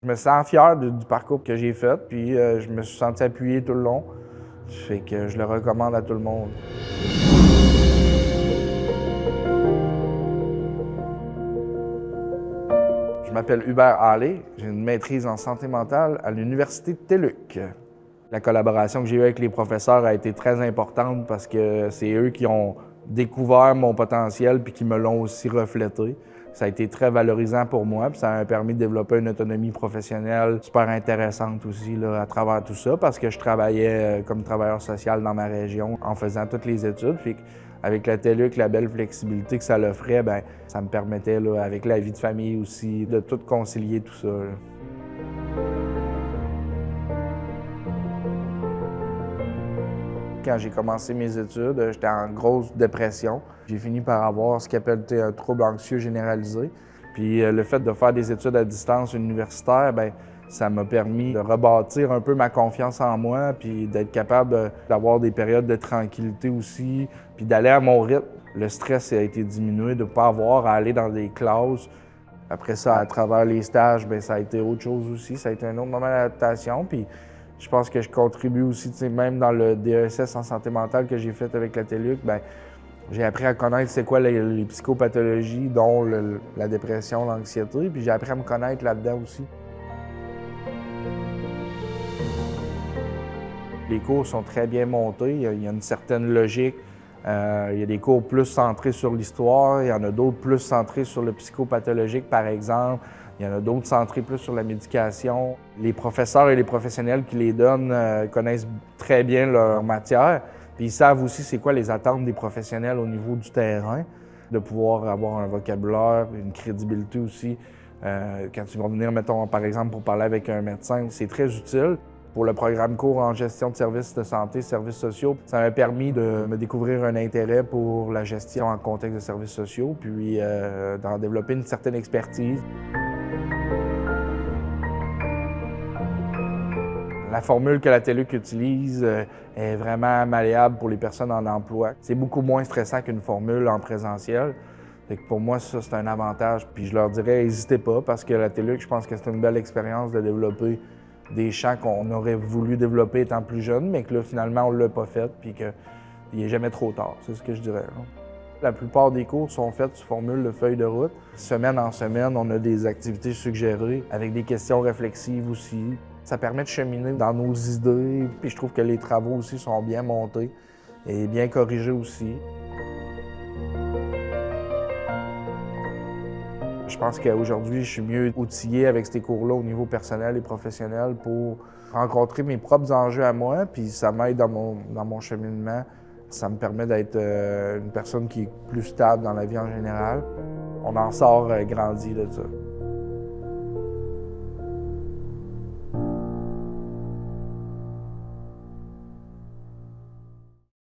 Je me sens fier du parcours que j'ai fait, puis je me suis senti appuyé tout le long. Fait que je le recommande à tout le monde. Je m'appelle Hubert Hallé, j'ai une maîtrise en santé mentale à l'Université de TÉLUQ. La collaboration que j'ai eue avec les professeurs a été très importante parce que c'est eux qui ont découvert mon potentiel puis qui me l'ont aussi reflété. Ça a été très valorisant pour moi, puis ça m'a permis de développer une autonomie professionnelle super intéressante aussi là, à travers tout ça, parce que je travaillais comme travailleur social dans ma région en faisant toutes les études. Puis avec la TÉLUQ, la belle flexibilité que ça l'offrait, bien, ça me permettait, là, avec la vie de famille aussi, de tout concilier tout ça. Là. Quand j'ai commencé mes études, j'étais en grosse dépression. J'ai fini par avoir ce qu'on appelle un trouble anxieux généralisé. Puis le fait de faire des études à distance universitaires, bien, ça m'a permis de rebâtir un peu ma confiance en moi, puis d'être capable d'avoir des périodes de tranquillité aussi, puis d'aller à mon rythme. Le stress a été diminué, de ne pas avoir à aller dans des classes. Après ça, à travers les stages, bien, ça a été autre chose aussi. Ça a été un autre moment d'adaptation. Puis je pense que je contribue aussi, même dans le DESS en santé mentale que j'ai fait avec la TÉLUQ, bien, j'ai appris à connaître c'est quoi les psychopathologies, dont la dépression, l'anxiété, puis j'ai appris à me connaître là-dedans aussi. Les cours sont très bien montés, il y a une certaine logique. Il y a des cours plus centrés sur l'histoire, il y en a d'autres plus centrés sur le psychopathologique, par exemple. Il y en a d'autres centrés plus sur la médication. Les professeurs et les professionnels qui les donnent connaissent très bien leur matière. Puis ils savent aussi c'est quoi les attentes des professionnels au niveau du terrain, de pouvoir avoir un vocabulaire, une crédibilité aussi. Quand tu vas venir, mettons, par exemple, pour parler avec un médecin, c'est très utile. Pour le programme cours en gestion de services de santé, services sociaux, ça m'a permis de me découvrir un intérêt pour la gestion en contexte de services sociaux, puis d'en développer une certaine expertise. La formule que la TÉLUQ utilise est vraiment malléable pour les personnes en emploi. C'est beaucoup moins stressant qu'une formule en présentiel. Fait que pour moi, ça, c'est un avantage. Puis je leur dirais, n'hésitez pas, parce que la TÉLUQ, je pense que c'est une belle expérience de développer des champs qu'on aurait voulu développer étant plus jeune, mais que là, finalement, on ne l'a pas fait, puis qu'il n'est jamais trop tard. C'est ce que je dirais. La plupart des cours sont faits sous formule de feuille de route. Semaine en semaine, on a des activités suggérées avec des questions réflexives aussi. Ça permet de cheminer dans nos idées, puis je trouve que les travaux aussi sont bien montés et bien corrigés aussi. Je pense qu'aujourd'hui, je suis mieux outillé avec ces cours-là au niveau personnel et professionnel pour rencontrer mes propres enjeux à moi, puis ça m'aide dans mon cheminement. Ça me permet d'être une personne qui est plus stable dans la vie en général. On en sort grandi de ça.